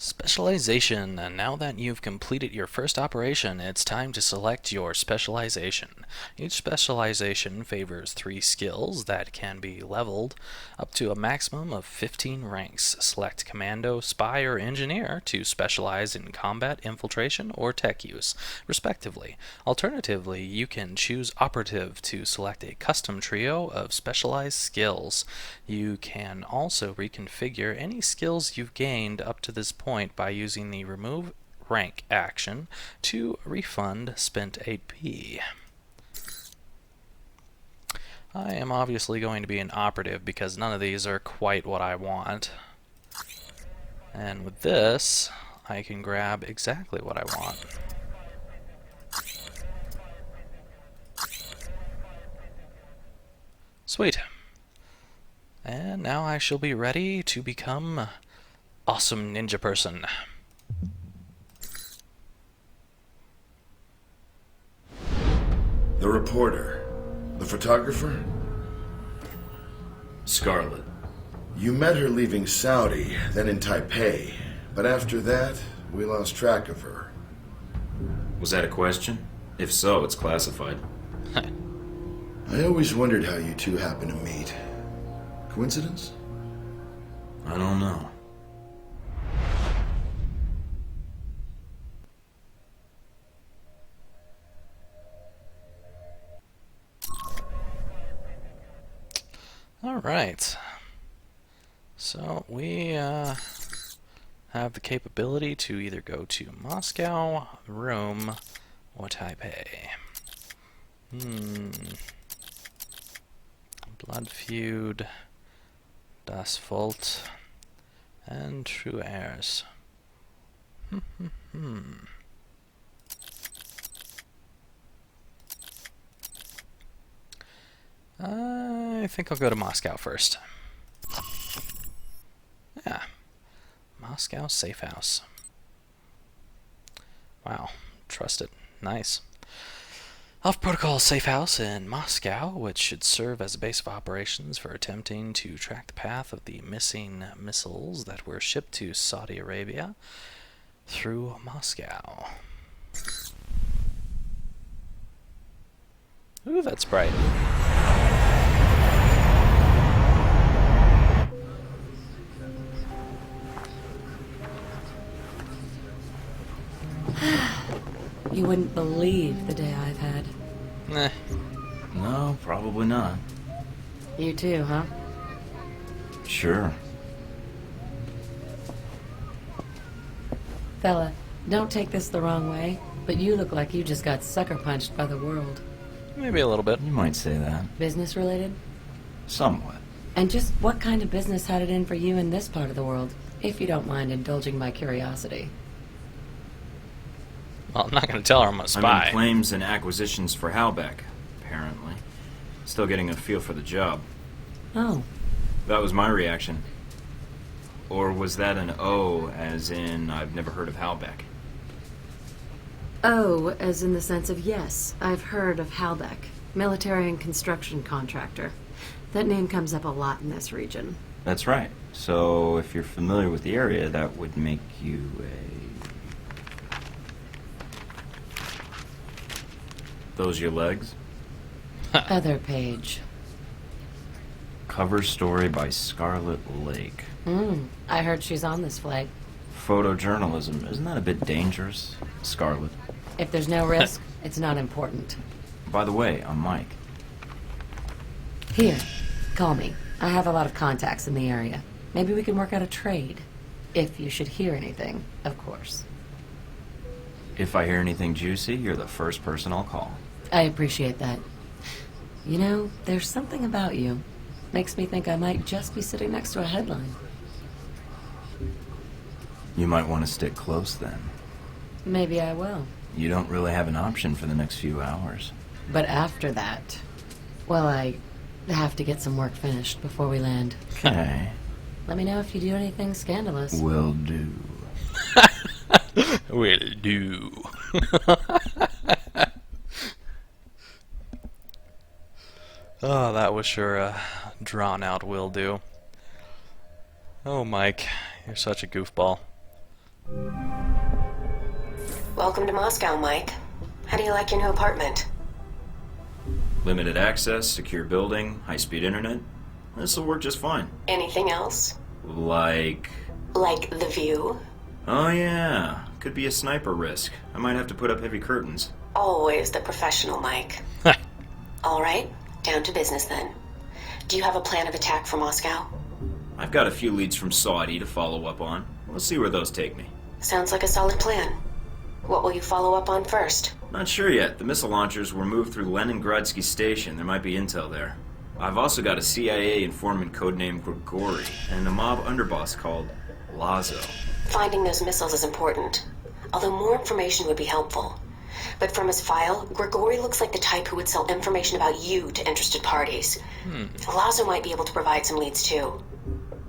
Specialization. And now that you've completed your first operation, it's time to select your specialization. Each specialization favors 3 skills that can be leveled up to a maximum of 15 ranks. Select Commando, Spy, or Engineer to specialize in combat, infiltration, or tech use, respectively. Alternatively, you can choose Operative to select a custom trio of specialized skills. You can also reconfigure any skills you've gained up to this point by using the Remove Rank action to refund spent AP. I am obviously going to be an operative because none of these are quite what I want. And with this, I can grab exactly what I want. Sweet. And now I shall be ready to become Awesome Ninja Person. The reporter. The photographer? Scarlet. You met her leaving Saudi, then in Taipei. But after that, we lost track of her. Was that a question? If so, it's classified. I always wondered how you two happened to meet. Coincidence? I don't know. Alright. So we have the capability to either go to Moscow, Rome, or Taipei. Blood Feud, Das Volt, and True Heirs. I think I'll go to Moscow first. Yeah. Moscow Safe House. Wow. Trust it. Nice. Off-protocol safe house in Moscow, which should serve as a base of operations for attempting to track the path of the missing missiles that were shipped to Saudi Arabia through Moscow. Ooh, that's bright. You wouldn't believe the day I've had. Eh. No, probably not. You too, huh? Sure. Fella, don't take this the wrong way, but you look like you just got sucker punched by the world. Maybe a little bit. You might say that. Business related? Somewhat. And just what kind of business had it in for you in this part of the world, if you don't mind indulging my curiosity? Well, I'm not going to tell her I'm a I'm spy. in claims and acquisitions for Halbeck, apparently. Still getting a feel for the job. Oh, That was my reaction. Or was that an O, as in I've never heard of Halbeck? oh, as in the sense of yes, I've heard of Halbeck, military and construction contractor. That name comes up a lot in this region. That's right. So if you're familiar with the area, that would make you a... Those your legs? Other page. Cover story by Scarlet Lake. I heard she's on this flight. Photojournalism, isn't that a bit dangerous, Scarlet? If there's no risk, it's not important. By the way, I'm Mike. Here, call me. I have a lot of contacts in the area. Maybe we can work out a trade. If you should hear anything, of course. If I hear anything juicy, you're the first person I'll call. I appreciate that. You know, there's something about you. Makes me think I might just be sitting next to a headline. You might want to stick close then. Maybe I will. You don't really have an option for the next few hours. But after that, well, I have to get some work finished before we land. Okay. Let me know if you do anything scandalous. Will do. Will do. Oh, that was sure a drawn-out will do. Oh, Mike, you're such a goofball. Welcome to Moscow, Mike. How do you like your new apartment? Limited access, secure building, high-speed internet. This'll work just fine. Anything else? Like... Like the view? Oh yeah, could be a sniper risk. I might have to put up heavy curtains. Always the professional, Mike. All right, down to business then. Do you have a plan of attack for Moscow? I've got a few leads from Saudi to follow up on. We'll see where those take me. Sounds like a solid plan. What will you follow up on first? Not sure yet. The missile launchers were moved through Leningradsky Station. There might be intel there. I've also got a CIA informant codenamed Grigori and a mob underboss called Lazo. Finding those missiles is important, although more information would be helpful. But from his file, Grigori looks like the type who would sell information about you to interested parties. Lazo might be able to provide some leads too.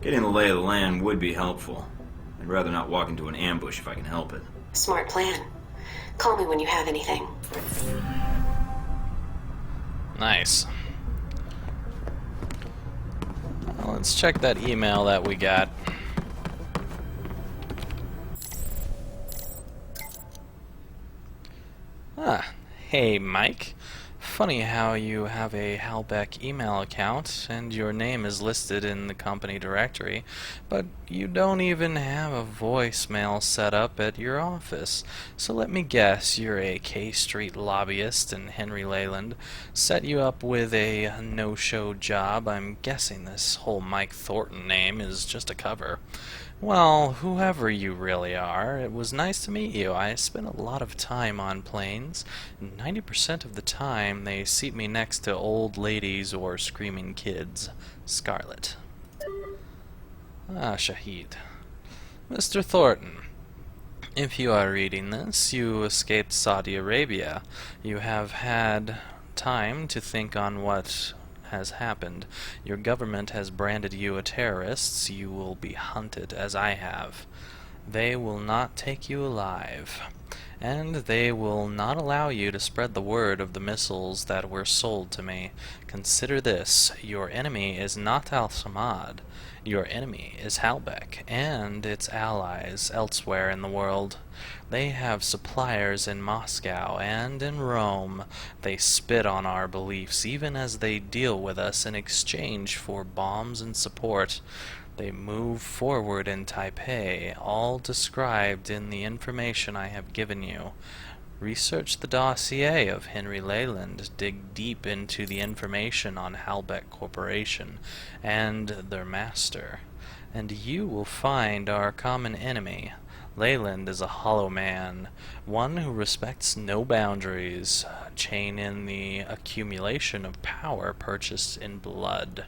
Getting the lay of the land would be helpful. I'd rather not walk into an ambush if I can help it. Smart plan. Call me when you have anything. Nice. Well, let's check that email that we got. Hey Mike. Funny how you have a Halbeck email account and your name is listed in the company directory, but you don't even have a voicemail set up at your office. So let me guess, you're a K Street lobbyist and Henry Leyland set you up with a no-show job. I'm guessing this whole Mike Thornton name is just a cover. Well, whoever you really are, it was nice to meet you. I spent a lot of time on planes. 90% of the time, they seat me next to old ladies or screaming kids. Scarlet. Shahid. Mr. Thornton, if you are reading this, you escaped Saudi Arabia. You have had time to think on what has happened. Your government has branded you a terrorist. You will be hunted as I have. They will not take you alive, and they will not allow you to spread the word of the missiles that were sold to me. Consider this, your enemy is not Al-Samad. Your enemy is Halbeck and its allies elsewhere in the world. They have suppliers in Moscow and in Rome. They spit on our beliefs even as they deal with us in exchange for bombs and support. They move forward in Taipei, all described in the information I have given you. Research the dossier of Henry Leyland, dig deep into the information on Halbeck Corporation and their master, and you will find our common enemy. Leyland is a hollow man, one who respects no boundaries, chain in the accumulation of power purchased in blood.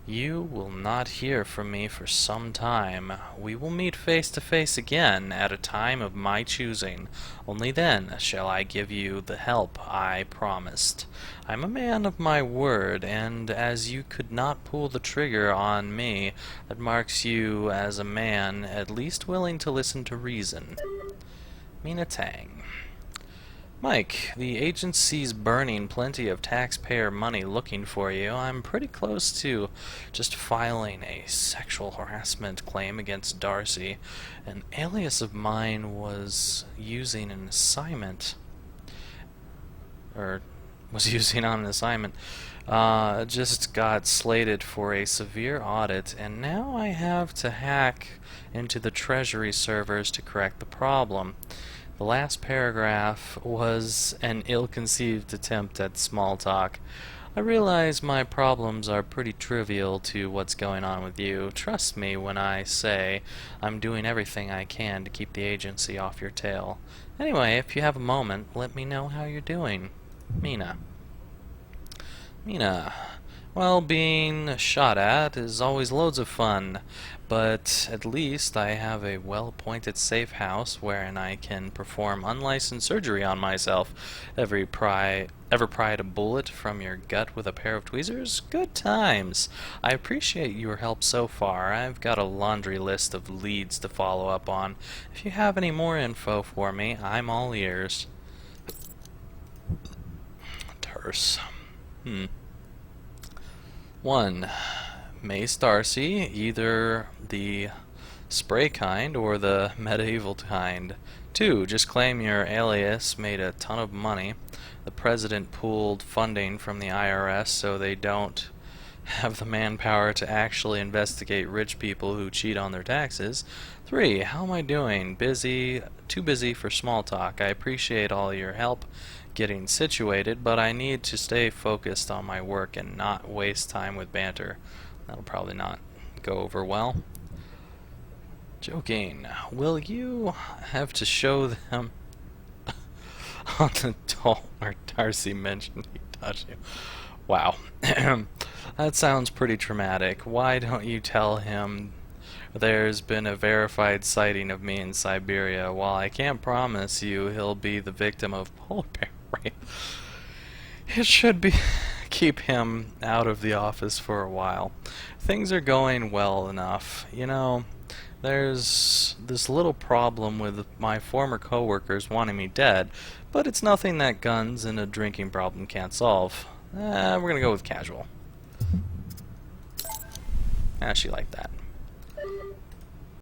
You will not hear from me for some time. We will meet face to face again at a time of my choosing. Only then shall I give you the help I promised. I'm a man of my word, and as you could not pull the trigger on me, that marks you as a man at least willing to listen to reason. Mina Tang. Mike, the agency's burning plenty of taxpayer money looking for you. I'm pretty close to just filing a sexual harassment claim against Darcy. An alias of mine was using an assignment. Just got slated for a severe audit, and now I have to hack into the Treasury servers to correct the problem. The last paragraph was an ill-conceived attempt at small talk. I realize my problems are pretty trivial to what's going on with you. Trust me when I say I'm doing everything I can to keep the agency off your tail. Anyway, if you have a moment, let me know how you're doing. Mina. Well, being shot at is always loads of fun, but at least I have a well-appointed safe house wherein I can perform unlicensed surgery on myself. Ever pried a bullet from your gut with a pair of tweezers? Good times. I appreciate your help so far. I've got a laundry list of leads to follow up on. If you have any more info for me, I'm all ears. Terse. 1. Mace Darcy, either the spray kind or the medieval kind. 2. Just claim your alias made a ton of money. The president pooled funding from the IRS so they don't have the manpower to actually investigate rich people who cheat on their taxes. 3. How am I doing? Busy? Too busy for small talk. I appreciate all your help getting situated, but I need to stay focused on my work and not waste time with banter. That'll probably not go over well. Joking. Will you have to show them on the doll where Darcy mentioned he touched you? Wow. That sounds pretty traumatic. Why don't you tell him there's been a verified sighting of me in Siberia? While I can't promise you he'll be the victim of polar bear rape, it should be keep him out of the office for a while. Things are going well enough. You know, there's this little problem with my former coworkers wanting me dead, but it's nothing that guns and a drinking problem can't solve. We're gonna go with casual. She liked that.